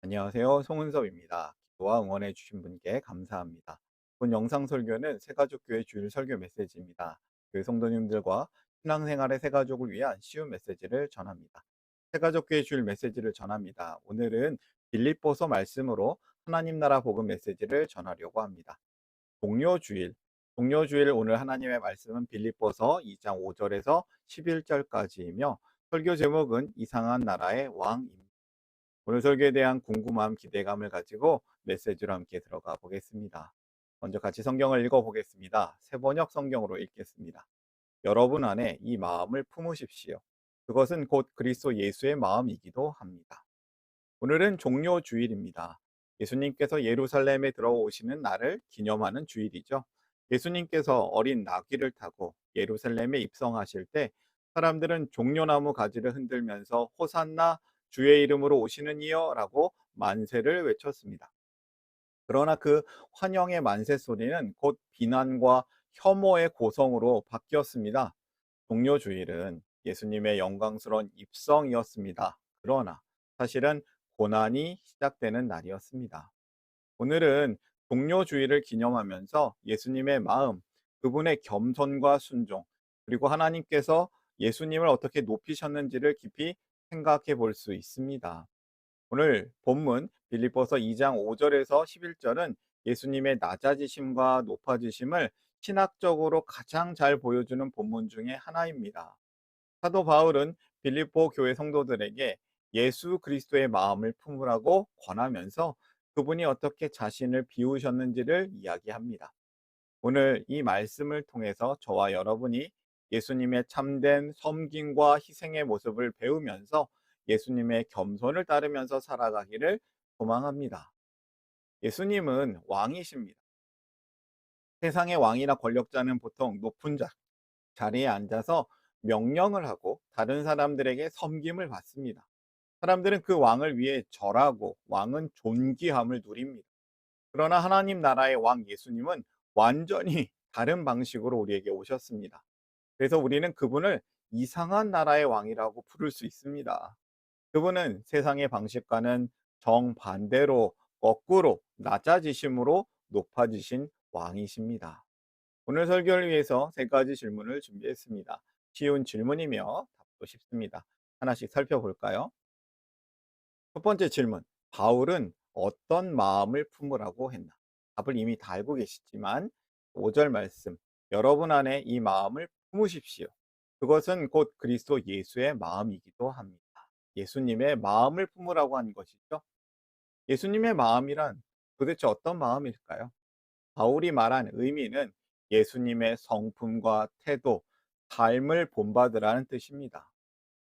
안녕하세요. 송은섭입니다. 기도와 응원해 주신 분께 감사합니다. 본 영상 설교는 새가족교회 주일 설교 메시지입니다. 교회 성도님들과 신앙생활의 새가족을 위한 쉬운 메시지를 전합니다. 새가족교회 주일 메시지를 전합니다. 오늘은 빌립보서 말씀으로 하나님 나라 복음 메시지를 전하려고 합니다. 동료주일, 동료주일 오늘 하나님의 말씀은 빌립보서 2장 5절에서 11절까지이며 설교 제목은 이상한 나라의 왕입니다. 오늘 설교에 대한 궁금함, 기대감을 가지고 메시지로 함께 들어가 보겠습니다. 먼저 같이 성경을 읽어 보겠습니다. 새번역 성경으로 읽겠습니다. 여러분 안에 이 마음을 품으십시오. 그것은 곧 그리스도 예수의 마음이기도 합니다. 오늘은 종료 주일입니다. 예수님께서 예루살렘에 들어오시는 날을 기념하는 주일이죠. 예수님께서 어린 나귀를 타고 예루살렘에 입성하실 때 사람들은 종려나무 가지를 흔들면서 호산나 주의 이름으로 오시는 이여라고 만세를 외쳤습니다. 그러나 그 환영의 만세 소리는 곧 비난과 혐오의 고성으로 바뀌었습니다. 종료주일은 예수님의 영광스러운 입성이었습니다. 그러나 사실은 고난이 시작되는 날이었습니다. 오늘은 종료주일을 기념하면서 예수님의 마음, 그분의 겸손과 순종, 그리고 하나님께서 예수님을 어떻게 높이셨는지를 깊이 생각해 볼 수 있습니다. 오늘 본문 빌립보서 2장 5절에서 11절은 예수님의 낮아지심과 높아지심을 신학적으로 가장 잘 보여주는 본문 중에 하나입니다. 사도 바울은 빌립보 교회 성도들에게 예수 그리스도의 마음을 품으라고 권하면서 그분이 어떻게 자신을 비우셨는지를 이야기합니다. 오늘 이 말씀을 통해서 저와 여러분이 예수님의 참된 섬김과 희생의 모습을 배우면서 예수님의 겸손을 따르면서 살아가기를 소망합니다. 예수님은 왕이십니다. 세상의 왕이나 권력자는 보통 높은 자리에 앉아서 명령을 하고 다른 사람들에게 섬김을 받습니다. 사람들은 그 왕을 위해 절하고 왕은 존귀함을 누립니다. 그러나 하나님 나라의 왕 예수님은 완전히 다른 방식으로 우리에게 오셨습니다. 그래서 우리는 그분을 이상한 나라의 왕이라고 부를 수 있습니다. 그분은 세상의 방식과는 정반대로 거꾸로 낮아지심으로 높아지신 왕이십니다. 오늘 설교를 위해서 세 가지 질문을 준비했습니다. 쉬운 질문이며 답도 쉽습니다. 하나씩 살펴볼까요? 첫 번째 질문. 바울은 어떤 마음을 품으라고 했나? 답을 이미 다 알고 계시지만 5절 말씀. 여러분 안에 이 마음을 품으십시오. 그것은 곧 그리스도 예수의 마음이기도 합니다. 예수님의 마음을 품으라고 한 것이죠. 예수님의 마음이란 도대체 어떤 마음일까요? 바울이 말한 의미는 예수님의 성품과 태도, 삶을 본받으라는 뜻입니다.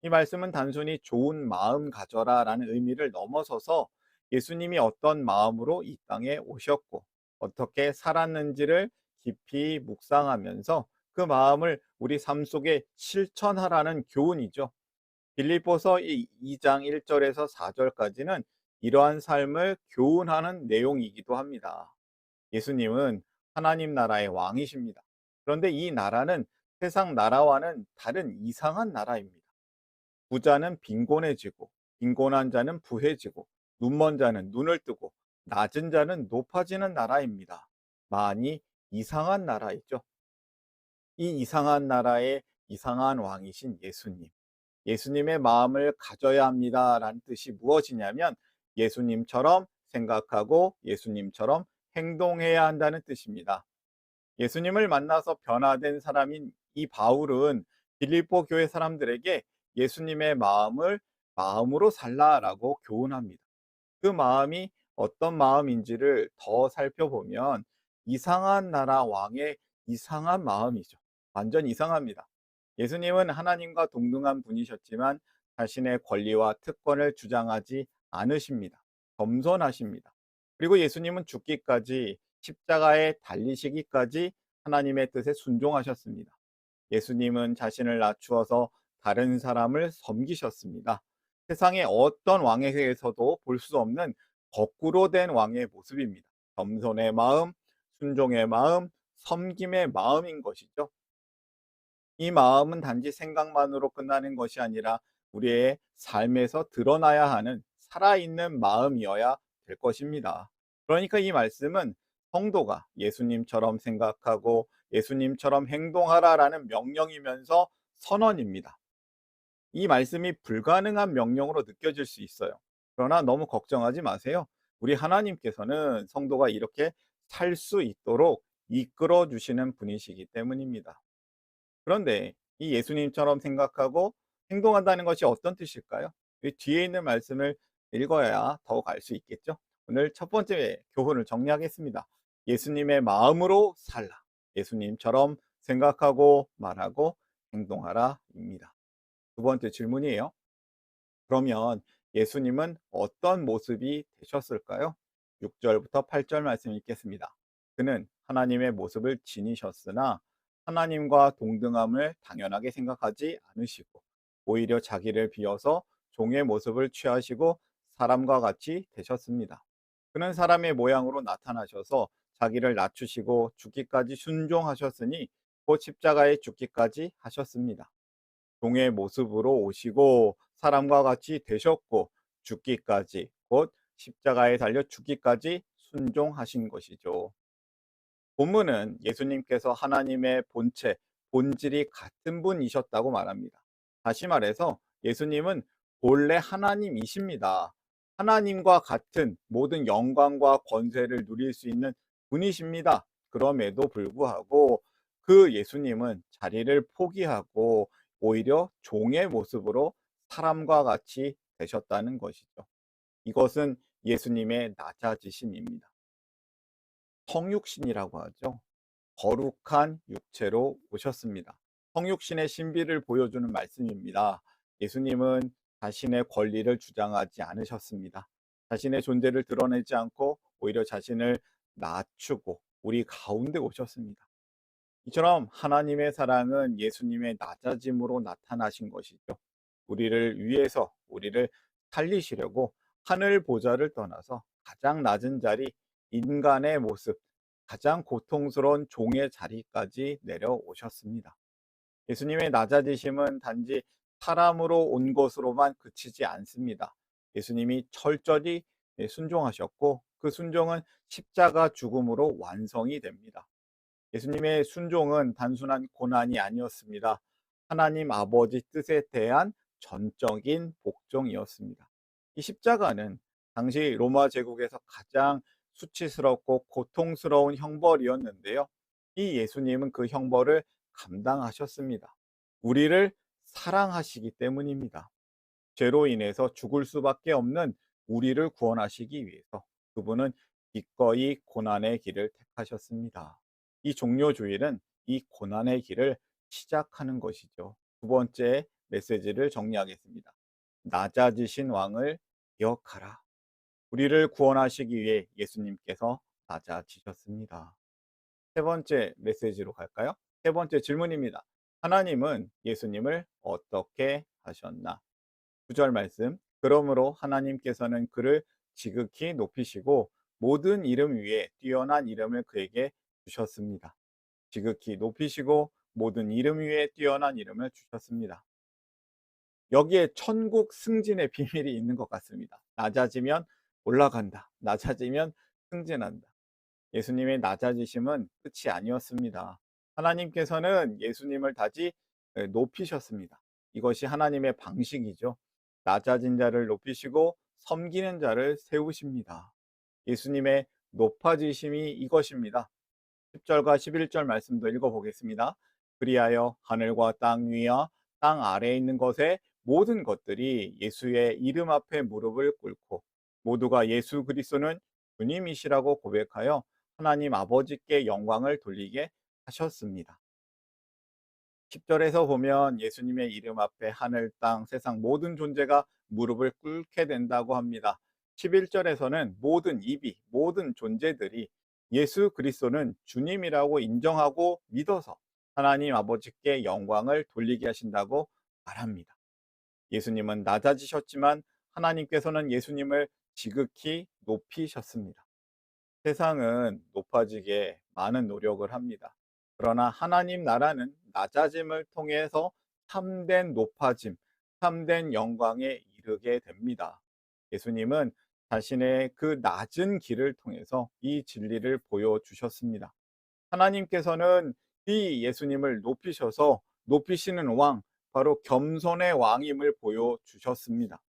이 말씀은 단순히 좋은 마음 가져라 라는 의미를 넘어서서 예수님이 어떤 마음으로 이 땅에 오셨고 어떻게 살았는지를 깊이 묵상하면서 그 마음을 우리 삶 속에 실천하라는 교훈이죠. 빌립보서 2장 1절에서 4절까지는 이러한 삶을 교훈하는 내용이기도 합니다. 예수님은 하나님 나라의 왕이십니다. 그런데 이 나라는 세상 나라와는 다른 이상한 나라입니다. 부자는 빈곤해지고, 빈곤한 자는 부해지고, 눈먼 자는 눈을 뜨고, 낮은 자는 높아지는 나라입니다. 많이 이상한 나라이죠. 이 이상한 나라의 이상한 왕이신 예수님. 예수님의 마음을 가져야 합니다라는 뜻이 무엇이냐면 예수님처럼 생각하고 예수님처럼 행동해야 한다는 뜻입니다. 예수님을 만나서 변화된 사람인 이 바울은 빌립보 교회 사람들에게 예수님의 마음을 마음으로 살라라고 교훈합니다. 그 마음이 어떤 마음인지를 더 살펴보면 이상한 나라 왕의 이상한 마음이죠. 완전 이상합니다. 예수님은 하나님과 동등한 분이셨지만 자신의 권리와 특권을 주장하지 않으십니다. 겸손하십니다. 그리고 예수님은 죽기까지 십자가에 달리시기까지 하나님의 뜻에 순종하셨습니다. 예수님은 자신을 낮추어서 다른 사람을 섬기셨습니다. 세상의 어떤 왕에게서도 볼 수 없는 거꾸로 된 왕의 모습입니다. 겸손의 마음, 순종의 마음, 섬김의 마음인 것이죠. 이 마음은 단지 생각만으로 끝나는 것이 아니라 우리의 삶에서 드러나야 하는 살아있는 마음이어야 될 것입니다. 그러니까 이 말씀은 성도가 예수님처럼 생각하고 예수님처럼 행동하라라는 명령이면서 선언입니다. 이 말씀이 불가능한 명령으로 느껴질 수 있어요. 그러나 너무 걱정하지 마세요. 우리 하나님께서는 성도가 이렇게 살 수 있도록 이끌어 주시는 분이시기 때문입니다. 그런데 이 예수님처럼 생각하고 행동한다는 것이 어떤 뜻일까요? 이 뒤에 있는 말씀을 읽어야 더욱 알 수 있겠죠? 오늘 첫 번째 교훈을 정리하겠습니다. 예수님의 마음으로 살라. 예수님처럼 생각하고 말하고 행동하라입니다. 두 번째 질문이에요. 그러면 예수님은 어떤 모습이 되셨을까요? 6절부터 8절 말씀 읽겠습니다. 그는 하나님의 모습을 지니셨으나 하나님과 동등함을 당연하게 생각하지 않으시고 오히려 자기를 비워서 종의 모습을 취하시고 사람과 같이 되셨습니다. 그는 사람의 모양으로 나타나셔서 자기를 낮추시고 죽기까지 순종하셨으니 곧 십자가에 죽기까지 하셨습니다. 종의 모습으로 오시고 사람과 같이 되셨고 죽기까지 곧 십자가에 달려 죽기까지 순종하신 것이죠. 본문은 예수님께서 하나님의 본체, 본질이 같은 분이셨다고 말합니다. 다시 말해서 예수님은 본래 하나님이십니다. 하나님과 같은 모든 영광과 권세를 누릴 수 있는 분이십니다. 그럼에도 불구하고 그 예수님은 자리를 포기하고 오히려 종의 모습으로 사람과 같이 되셨다는 것이죠. 이것은 예수님의 낮아지심입니다. 성육신이라고 하죠. 거룩한 육체로 오셨습니다. 성육신의 신비를 보여주는 말씀입니다. 예수님은 자신의 권리를 주장하지 않으셨습니다. 자신의 존재를 드러내지 않고 오히려 자신을 낮추고 우리 가운데 오셨습니다. 이처럼 하나님의 사랑은 예수님의 낮아짐으로 나타나신 것이죠. 우리를 위해서 우리를 살리시려고 하늘 보좌를 떠나서 가장 낮은 자리, 인간의 모습, 가장 고통스러운 종의 자리까지 내려오셨습니다. 예수님의 낮아지심은 단지 사람으로 온 것으로만 그치지 않습니다. 예수님이 철저히 순종하셨고 그 순종은 십자가 죽음으로 완성이 됩니다. 예수님의 순종은 단순한 고난이 아니었습니다. 하나님 아버지 뜻에 대한 전적인 복종이었습니다. 이 십자가는 당시 로마 제국에서 가장 수치스럽고 고통스러운 형벌이었는데요. 이 예수님은 그 형벌을 감당하셨습니다. 우리를 사랑하시기 때문입니다. 죄로 인해서 죽을 수밖에 없는 우리를 구원하시기 위해서 그분은 기꺼이 고난의 길을 택하셨습니다. 이 종료주일은 이 고난의 길을 시작하는 것이죠. 두 번째 메시지를 정리하겠습니다. 낮아지신 왕을 기억하라. 우리를 구원하시기 위해 예수님께서 낮아지셨습니다. 세 번째 메시지로 갈까요? 세 번째 질문입니다. 하나님은 예수님을 어떻게 하셨나? 9절 말씀. 그러므로 하나님께서는 그를 지극히 높이시고 모든 이름 위에 뛰어난 이름을 그에게 주셨습니다. 지극히 높이시고 모든 이름 위에 뛰어난 이름을 주셨습니다. 여기에 천국 승진의 비밀이 있는 것 같습니다. 낮아지면 올라간다. 낮아지면 승진한다. 예수님의 낮아지심은 끝이 아니었습니다. 하나님께서는 예수님을 다시 높이셨습니다. 이것이 하나님의 방식이죠. 낮아진 자를 높이시고 섬기는 자를 세우십니다. 예수님의 높아지심이 이것입니다. 10절과 11절 말씀도 읽어보겠습니다. 그리하여 하늘과 땅 위와 땅 아래에 있는 것에 모든 것들이 예수의 이름 앞에 무릎을 꿇고 모두가 예수 그리스도는 주님이시라고 고백하여 하나님 아버지께 영광을 돌리게 하셨습니다. 10절에서 보면 예수님의 이름 앞에 하늘, 땅, 세상 모든 존재가 무릎을 꿇게 된다고 합니다. 11절에서는 모든 입이, 모든 존재들이 예수 그리스도는 주님이라고 인정하고 믿어서 하나님 아버지께 영광을 돌리게 하신다고 말합니다. 예수님은 낮아지셨지만 하나님께서는 예수님을 지극히 높이셨습니다. 세상은 높아지게 많은 노력을 합니다. 그러나 하나님 나라는 낮아짐을 통해서 참된 높아짐, 참된 영광에 이르게 됩니다. 예수님은 자신의 그 낮은 길을 통해서 이 진리를 보여주셨습니다. 하나님께서는 이 예수님을 높이셔서 높이시는 왕, 바로 겸손의 왕임을 보여주셨습니다.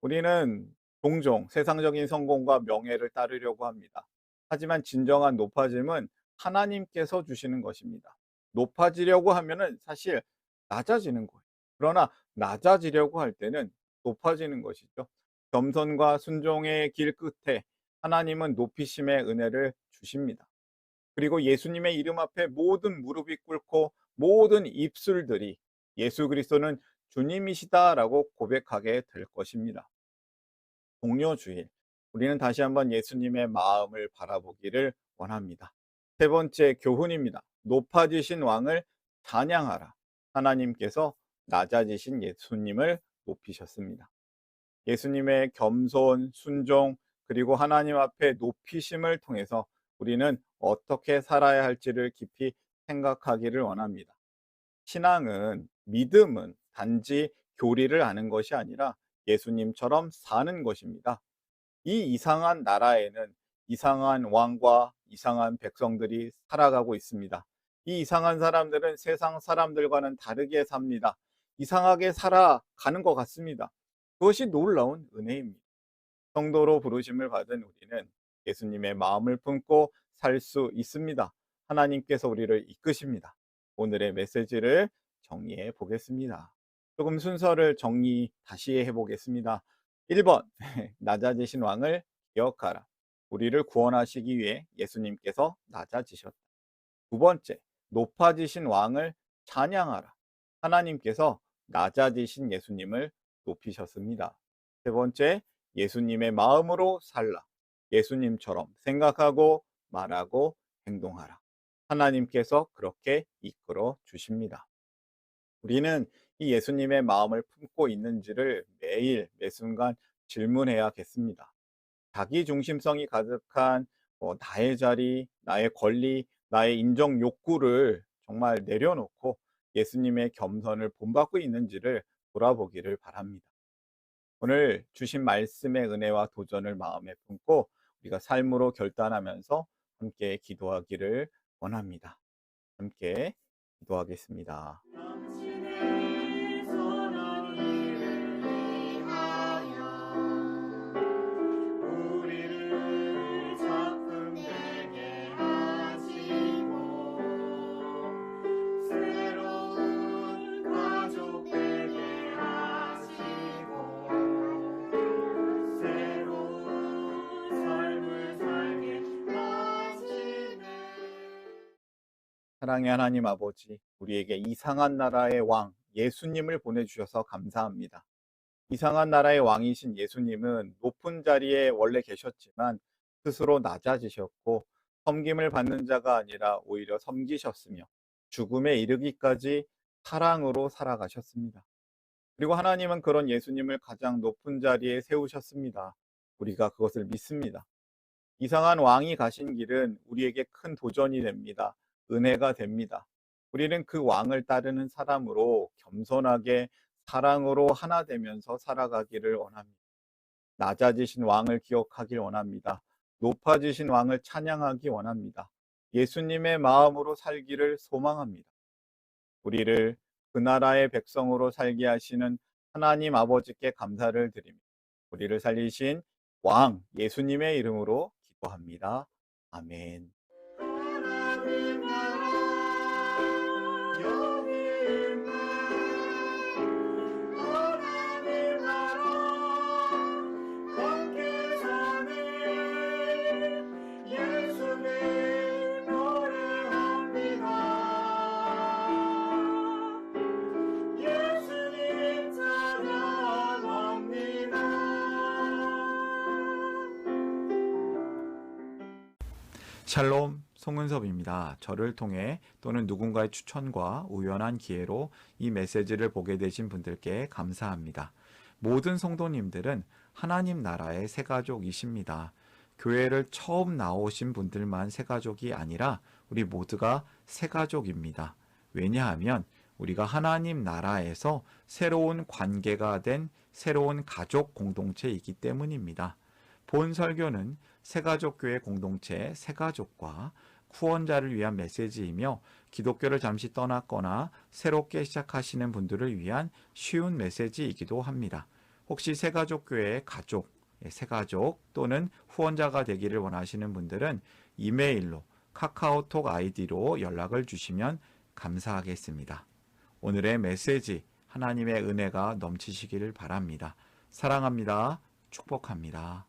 우리는 종종 세상적인 성공과 명예를 따르려고 합니다. 하지만 진정한 높아짐은 하나님께서 주시는 것입니다. 높아지려고 하면은 사실 낮아지는 거예요. 그러나 낮아지려고 할 때는 높아지는 것이죠. 겸손과 순종의 길 끝에 하나님은 높이심의 은혜를 주십니다. 그리고 예수님의 이름 앞에 모든 무릎이 꿇고 모든 입술들이 예수 그리스도는 주님이시다라고 고백하게 될 것입니다. 동료주일, 우리는 다시 한번 예수님의 마음을 바라보기를 원합니다. 세 번째 교훈입니다. 높아지신 왕을 찬양하라. 하나님께서 낮아지신 예수님을 높이셨습니다. 예수님의 겸손, 순종, 그리고 하나님 앞에 높이심을 통해서 우리는 어떻게 살아야 할지를 깊이 생각하기를 원합니다. 신앙은, 믿음은 단지 교리를 아는 것이 아니라 예수님처럼 사는 것입니다. 이 이상한 나라에는 이상한 왕과 이상한 백성들이 살아가고 있습니다. 이 이상한 사람들은 세상 사람들과는 다르게 삽니다. 이상하게 살아가는 것 같습니다. 그것이 놀라운 은혜입니다. 성도로 부르심을 받은 우리는 예수님의 마음을 품고 살 수 있습니다. 하나님께서 우리를 이끄십니다. 오늘의 메시지를 정리해 보겠습니다. 조금 순서를 정리 다시 해 보겠습니다. 1번, 낮아지신 왕을 기억하라. 우리를 구원하시기 위해 예수님께서 낮아지셨다. 두 번째, 높아지신 왕을 찬양하라. 하나님께서 낮아지신 예수님을 높이셨습니다. 세 번째, 예수님의 마음으로 살라. 예수님처럼 생각하고 말하고 행동하라. 하나님께서 그렇게 이끌어 주십니다. 우리는 이 예수님의 마음을 품고 있는지를 매일 매순간 질문해야겠습니다. 자기 중심성이 가득한 나의 자리, 나의 권리, 나의 인정 욕구를 정말 내려놓고 예수님의 겸손을 본받고 있는지를 돌아보기를 바랍니다. 오늘 주신 말씀의 은혜와 도전을 마음에 품고 우리가 삶으로 결단하면서 함께 기도하기를 원합니다. 함께 기도하겠습니다. 당신의 선한 일을 위하여 우리를 작품 되게 하시고 새로운 가족 되게 하시고 새로운 삶을 살게 하시네. 사랑의 하나님 아버지, 우리에게 이상한 나라의 왕, 예수님을 보내주셔서 감사합니다. 이상한 나라의 왕이신 예수님은 높은 자리에 원래 계셨지만 스스로 낮아지셨고 섬김을 받는 자가 아니라 오히려 섬기셨으며 죽음에 이르기까지 사랑으로 살아가셨습니다. 그리고 하나님은 그런 예수님을 가장 높은 자리에 세우셨습니다. 우리가 그것을 믿습니다. 이상한 왕이 가신 길은 우리에게 큰 도전이 됩니다. 은혜가 됩니다. 우리는 그 왕을 따르는 사람으로 겸손하게 사랑으로 하나 되면서 살아가기를 원합니다. 낮아지신 왕을 기억하길 원합니다. 높아지신 왕을 찬양하기 원합니다. 예수님의 마음으로 살기를 소망합니다. 우리를 그 나라의 백성으로 살게 하시는 하나님 아버지께 감사를 드립니다. 우리를 살리신 왕 예수님의 이름으로 기도합니다. 아멘. 하나님 나라 여기 있네. 하나님 나라 함께 사네. 예수님 노래합니다. 예수님 찬양합니다. 샬롬 송은섭입니다. 저를 통해 또는 누군가의 추천과 우연한 기회로 이 메시지를 보게 되신 분들께 감사합니다. 모든 성도님들은 하나님 나라의 새가족이십니다. 교회를 처음 나오신 분들만 새가족이 아니라 우리 모두가 새가족입니다. 왜냐하면 우리가 하나님 나라에서 새로운 관계가 된 새로운 가족 공동체이기 때문입니다. 본 설교는 새가족교회 공동체 새가족과 후원자를 위한 메시지이며 기독교를 잠시 떠났거나 새롭게 시작하시는 분들을 위한 쉬운 메시지이기도 합니다. 혹시 새가족교회의 가족, 새가족 또는 후원자가 되기를 원하시는 분들은 이메일로 카카오톡 아이디로 연락을 주시면 감사하겠습니다. 오늘의 메시지 하나님의 은혜가 넘치시기를 바랍니다. 사랑합니다. 축복합니다.